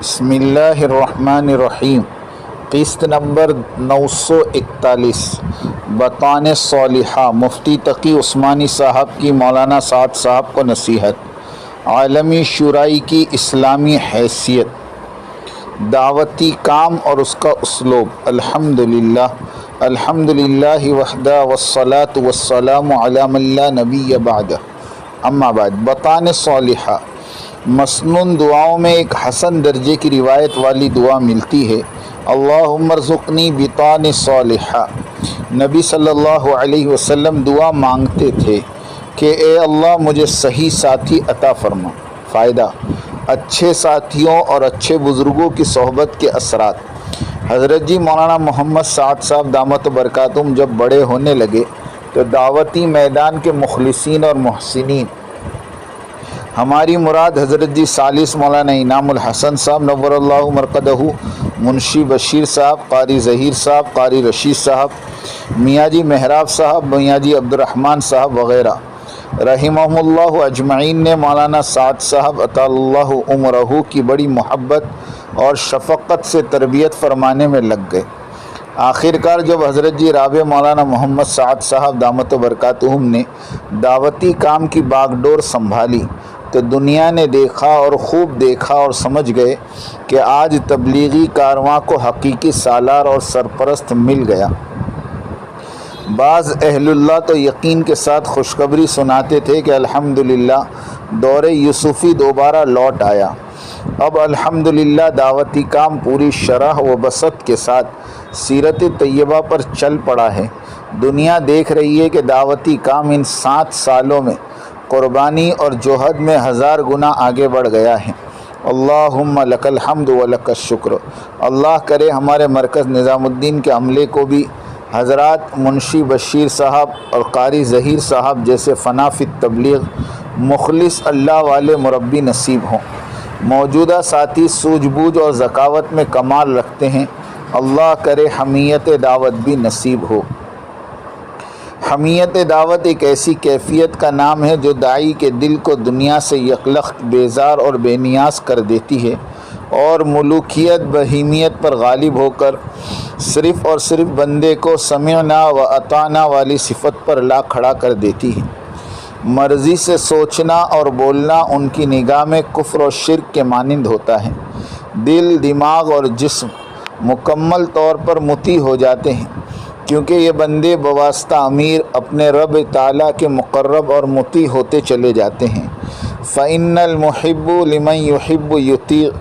بسم اللہ الرحمن الرحیم۔ قسط نمبر 941 بطانِ صالحہ مفتی تقی عثمانی صاحب کی مولانا سعد صاحب کو نصیحت۔ عالمی شورائی کی اسلامی حیثیت، دعوتی کام اور اس کا اسلوب۔ الحمدللہ وحدہ والصلاة والسلام علی من لا نبی بعدہ، اما بعد۔ بطانِ صالحہ مسنون دعاؤں میں ایک حسن درجے کی روایت والی دعا ملتی ہے، اللہم ارزقنی بطان صالحہ۔ نبی صلی اللہ علیہ وسلم دعا مانگتے تھے کہ اے اللہ مجھے صحیح ساتھی عطا فرما۔ فائدہ، اچھے ساتھیوں اور اچھے بزرگوں کی صحبت کے اثرات۔ حضرت جی مولانا محمد سعد صاحب دامت برکاتہم جب بڑے ہونے لگے تو دعوتی میدان کے مخلصین اور محسنین، ہماری مراد حضرت جی ثالث مولانا انعام الحسن صاحب نور اللہ مرقدہ، منشی بشیر صاحب، قاری ظہیر صاحب، قاری رشید صاحب، میاں جی محراب صاحب، میاں جی عبدالرحمن صاحب وغیرہ رحمہم اللہ اجمعین نے مولانا سعد صاحب اطال اللہ عمرہ کی بڑی محبت اور شفقت سے تربیت فرمانے میں لگ گئے۔ آخرکار جب حضرت جی رابع مولانا محمد سعد صاحب دامت برکاتہم نے دعوتی کام کی باغ ڈور سنبھالی تو دنیا نے دیکھا اور خوب دیکھا اور سمجھ گئے کہ آج تبلیغی کارواں کو حقیقی سالار اور سرپرست مل گیا۔ بعض اہل اللہ تو یقین کے ساتھ خوشخبری سناتے تھے کہ الحمدللہ دور یوسفی دوبارہ لوٹ آیا۔ اب الحمدللہ دعوتی کام پوری شرح و بسط کے ساتھ سیرت طیبہ پر چل پڑا ہے۔ دنیا دیکھ رہی ہے کہ دعوتی کام ان 7 سالوں میں قربانی اور جوہد میں 1000 گنا آگے بڑھ گیا ہے۔ اللہم لک الحمد و لک الشکر۔ اللہ کرے ہمارے مرکز نظام الدین کے عملے کو بھی حضرات منشی بشیر صاحب اور قاری ظہیر صاحب جیسے فنا فی التبلیغ مخلص اللہ والے مربی نصیب ہوں۔ موجودہ ساتھی سوجھ بوجھ اور ذکاوت میں کمال رکھتے ہیں، اللہ کرے حمیت دعوت بھی نصیب ہو۔ حمیت دعوت ایک ایسی کیفیت کا نام ہے جو داعی کے دل کو دنیا سے یکلخت بیزار اور بے نیاز کر دیتی ہے اور ملوکیت بہیمیت پر غالب ہو کر صرف اور صرف بندے کو سمعنا و اطعنا والی صفت پر لا کھڑا کر دیتی ہے۔ مرضی سے سوچنا اور بولنا ان کی نگاہ میں کفر و شرک کے مانند ہوتا ہے۔ دل، دماغ اور جسم مکمل طور پر مطیع ہو جاتے ہیں کیونکہ یہ بندے بواسطہ امیر اپنے رب تعالیٰ کے مقرب اور مطیع ہوتے چلے جاتے ہیں۔ فَإِنَّ الْمُحِبُّ لِمَنْ يُحِبُّ يُطِيعُ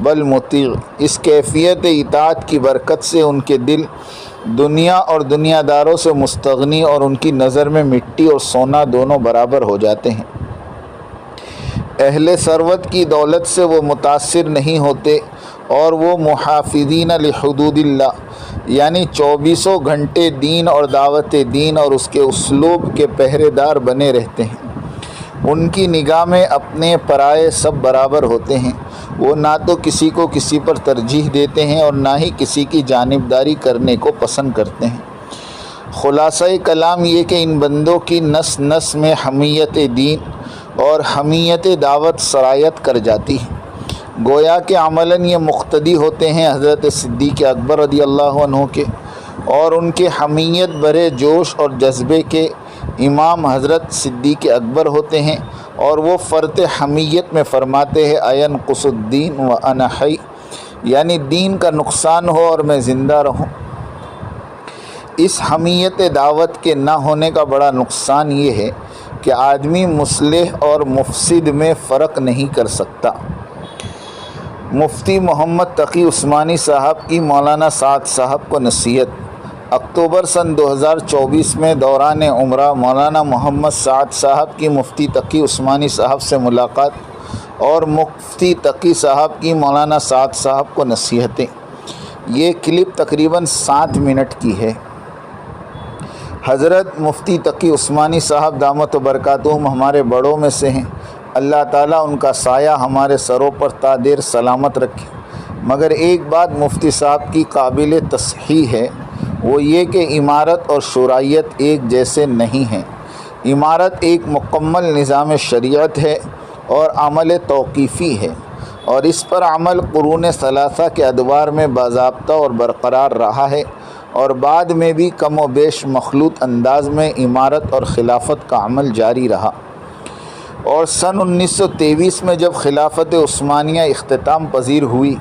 بل مطیع۔ اس کیفیت اطاعت کی برکت سے ان کے دل دنیا اور دنیا داروں سے مستغنی اور ان کی نظر میں مٹی اور سونا دونوں برابر ہو جاتے ہیں۔ اہل ثروت کی دولت سے وہ متاثر نہیں ہوتے اور وہ محافظین لحدود اللہ یعنی 24 گھنٹے دین اور دعوت دین اور اس کے اسلوب کے پہرے دار بنے رہتے ہیں۔ ان کی نگاہ میں اپنے پرائے سب برابر ہوتے ہیں۔ وہ نہ تو کسی کو کسی پر ترجیح دیتے ہیں اور نہ ہی کسی کی جانبداری کرنے کو پسند کرتے ہیں۔ خلاصہ کلام یہ کہ ان بندوں کی نس نس میں حمیت دین اور حمیت دعوت سرایت کر جاتی ہے۔ گویا کہ عملاً یہ مقتدی ہوتے ہیں حضرت صدیق اکبر رضی اللہ عنہ کے اور ان کے حمیت بھرے جوش اور جذبے کے امام حضرت صدیق اکبر ہوتے ہیں، اور وہ فرط حمیت میں فرماتے ہیں اینقص الدین و انا حی، یعنی دین کا نقصان ہو اور میں زندہ رہوں۔ اس حمیت دعوت کے نہ ہونے کا بڑا نقصان یہ ہے کہ آدمی مصلح اور مفسد میں فرق نہیں کر سکتا۔ مفتی محمد تقی عثمانی صاحب کی مولانا سعد صاحب کو نصیحت۔ اکتوبر سن 2024 میں دوران عمرہ مولانا محمد سعد صاحب کی مفتی تقی عثمانی صاحب سے ملاقات اور مفتی تقی صاحب کی مولانا سعد صاحب کو نصیحتیں۔ یہ کلپ تقریباً 7 منٹ کی ہے۔ حضرت مفتی تقی عثمانی صاحب دامت برکاتہم ہمارے بڑوں میں سے ہیں، اللہ تعالیٰ ان کا سایہ ہمارے سروں پر تا دیر سلامت رکھے۔ مگر ایک بات مفتی صاحب کی قابل تصحیح ہے، وہ یہ کہ امارت اور شورائیت ایک جیسے نہیں ہیں۔ امارت ایک مکمل نظام شریعت ہے اور عمل توقیفی ہے، اور اس پر عمل قرون ثلاثہ کے ادوار میں باضابطہ اور برقرار رہا ہے، اور بعد میں بھی کم و بیش مخلوط انداز میں امارت اور خلافت کا عمل جاری رہا۔ اور سن 1923 میں جب خلافت عثمانیہ اختتام پذیر ہوئی،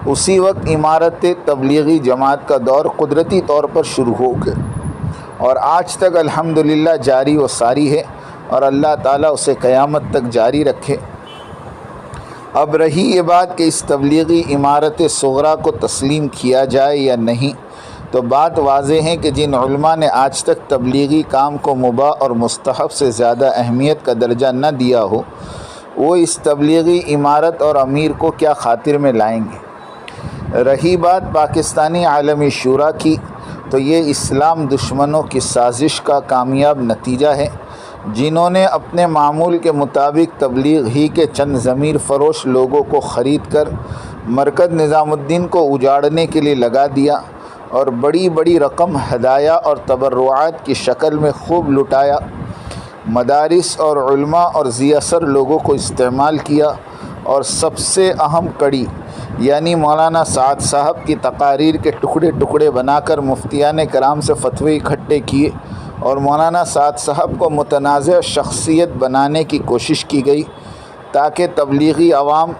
اسی وقت امارت تبلیغی جماعت کا دور قدرتی طور پر شروع ہو گیا، اور آج تک الحمدللہ جاری و ساری ہے، اور اللہ تعالیٰ اسے قیامت تک جاری رکھے۔ اب رہی یہ بات کہ اس تبلیغی امارت صغریٰ کو تسلیم کیا جائے یا نہیں، تو بات واضح ہے کہ جن علماء نے آج تک تبلیغی کام کو مباح اور مستحب سے زیادہ اہمیت کا درجہ نہ دیا ہو، وہ اس تبلیغی امارت اور امیر کو کیا خاطر میں لائیں گے۔ رہی بات پاکستانی عالمی شورا کی، تو یہ اسلام دشمنوں کی سازش کا کامیاب نتیجہ ہے، جنہوں نے اپنے معمول کے مطابق تبلیغ ہی کے چند ضمیر فروش لوگوں کو خرید کر مرکز نظام الدین کو اجاڑنے کے لیے لگا دیا، اور بڑی بڑی رقم ہدایہ اور تبرعات کی شکل میں خوب لٹایا، مدارس اور علماء اور ذی اثر لوگوں کو استعمال کیا، اور سب سے اہم کڑی یعنی مولانا سعد صاحب کی تقاریر کے ٹکڑے ٹکڑے بنا کر مفتیان کرام سے فتوے اکٹھے کیے، اور مولانا سعد صاحب کو متنازع شخصیت بنانے کی کوشش کی گئی، تاکہ تبلیغی عوام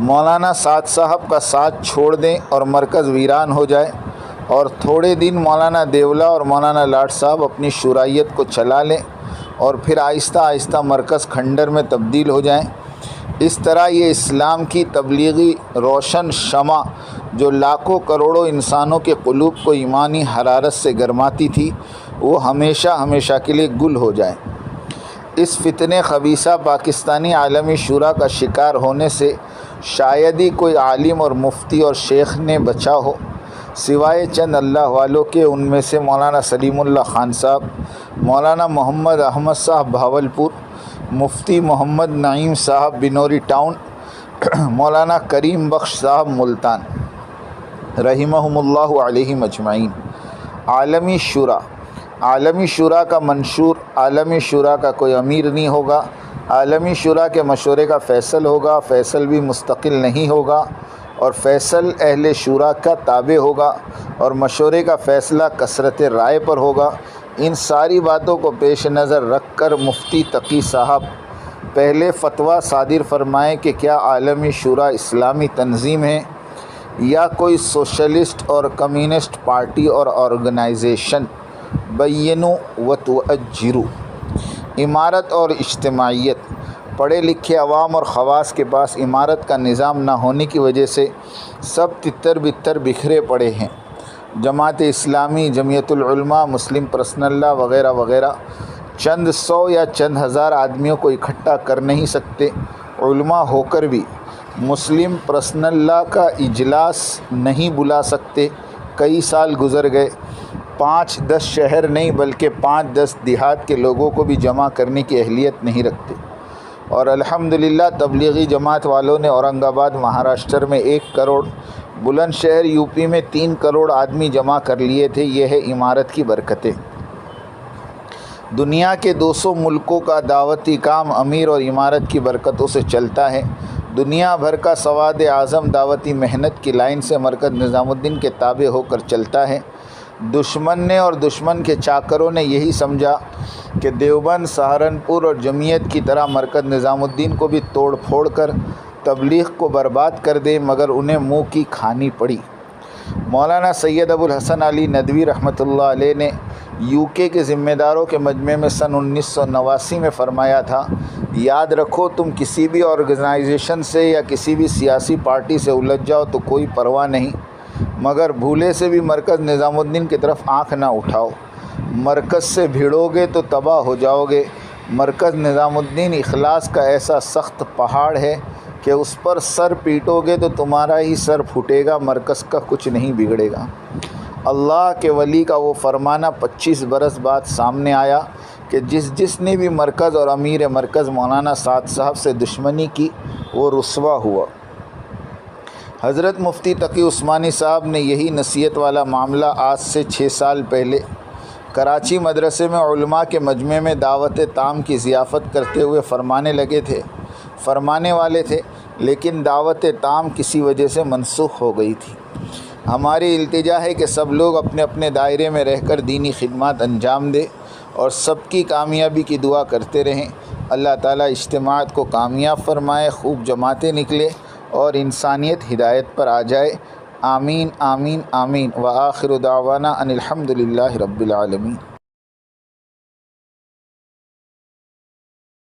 مولانا سعد صاحب کا ساتھ چھوڑ دیں اور مرکز ویران ہو جائے، اور تھوڑے دن مولانا دیولا اور مولانا لاٹ صاحب اپنی شرائیت کو چلا لیں، اور پھر آہستہ آہستہ مرکز کھنڈر میں تبدیل ہو جائیں۔ اس طرح یہ اسلام کی تبلیغی روشن شمع جو لاکھوں کروڑوں انسانوں کے قلوب کو ایمانی حرارت سے گرماتی تھی، وہ ہمیشہ ہمیشہ کے لیے گل ہو جائے۔ اس فتنہ خبیثہ پاکستانی عالمی شورا کا شکار ہونے سے شاید ہی کوئی عالم اور مفتی اور شیخ نے بچا ہو، سوائے چند اللہ والوں کے، ان میں سے مولانا سلیم اللہ خان صاحب، مولانا محمد احمد صاحب بہاولپور، مفتی محمد نعیم صاحب بنوری ٹاؤن، مولانا کریم بخش صاحب ملتان، رحمہم اللہ علیہم اجمعین۔ عالمی شورا کا منشور، عالمی شورا کا کوئی امیر نہیں ہوگا، عالمی شورا کے مشورے کا فیصل ہوگا، فیصل بھی مستقل نہیں ہوگا، اور فیصل اہل شورا کا تابع ہوگا، اور مشورے کا فیصلہ کثرت رائے پر ہوگا۔ ان ساری باتوں کو پیش نظر رکھ کر مفتی تقی صاحب پہلے فتویٰ صادر فرمائیں کہ کیا عالمی شورا اسلامی تنظیم ہے یا کوئی سوشلسٹ اور کمیونسٹ پارٹی اور آرگنائزیشن۔ بینوا وتؤجروا۔ امارت اور اجتماعیت۔ پڑھے لکھے عوام اور خواص کے پاس امارت کا نظام نہ ہونے کی وجہ سے سب تتر بتر بکھرے پڑے ہیں۔ جماعت اسلامی، جمعیت العلماء، مسلم پرسنل لاء وغیرہ وغیرہ چند سو یا چند ہزار آدمیوں کو اکٹھا کر نہیں سکتے۔ علماء ہو کر بھی مسلم پرسنل لاء کا اجلاس نہیں بلا سکتے۔ کئی سال گزر گئے، 5-10 شہر نہیں بلکہ 5-10 دیہات کے لوگوں کو بھی جمع کرنے کی اہلیت نہیں رکھتے۔ اور الحمدللہ تبلیغی جماعت والوں نے اورنگ آباد مہاراشٹر میں 1 کروڑ، بلند شہر یو پی میں 3 کروڑ آدمی جمع کر لیے تھے۔ یہ ہے امارت کی برکتیں۔ دنیا کے 200 ملکوں کا دعوتی کام امیر اور امارت کی برکتوں سے چلتا ہے۔ دنیا بھر کا سواد اعظم دعوتی محنت کی لائن سے مرکز نظام الدین کے تابع ہو کر چلتا ہے۔ دشمن نے اور دشمن کے چاکروں نے یہی سمجھا کہ دیوبند، سہارنپور اور جمعیت کی طرح مرکز نظام الدین کو بھی توڑ پھوڑ کر تبلیغ کو برباد کر دے، مگر انہیں منہ کی کھانی پڑی۔ مولانا سید ابو الحسن علی ندوی رحمۃ اللہ علیہ نے UK کے ذمہ داروں کے مجمع میں سن 1989 میں فرمایا تھا، یاد رکھو تم کسی بھی آرگنائزیشن سے یا کسی بھی سیاسی پارٹی سے الجھ جاؤ تو کوئی پرواہ نہیں، مگر بھولے سے بھی مرکز نظام الدین کی طرف آنکھ نہ اٹھاؤ۔ مرکز سے بھیڑو گے تو تباہ ہو جاؤ گے۔ مرکز نظام الدین اخلاص کا ایسا سخت پہاڑ ہے کہ اس پر سر پیٹو گے تو تمہارا ہی سر پھوٹے گا، مرکز کا کچھ نہیں بگڑے گا۔ اللہ کے ولی کا وہ فرمانا 25 برس بعد سامنے آیا کہ جس نے بھی مرکز اور امیر مرکز مولانا سعد صاحب سے دشمنی کی وہ رسوا ہوا۔ حضرت مفتی تقی عثمانی صاحب نے یہی نصیحت والا معاملہ آج سے 6 سال پہلے کراچی مدرسے میں علماء کے مجمع میں دعوت تام کی ضیافت کرتے ہوئے فرمانے والے تھے لیکن دعوت تام کسی وجہ سے منسوخ ہو گئی تھی۔ ہماری التجا ہے کہ سب لوگ اپنے اپنے دائرے میں رہ کر دینی خدمات انجام دے اور سب کی کامیابی کی دعا کرتے رہیں۔ اللہ تعالیٰ اجتماعات کو کامیاب فرمائے، خوب جماعتیں نکلے اور انسانیت ہدایت پر آ جائے۔ آمین آمین آمین۔ وآخر دعوانا ان الحمد للہ رب العالمین۔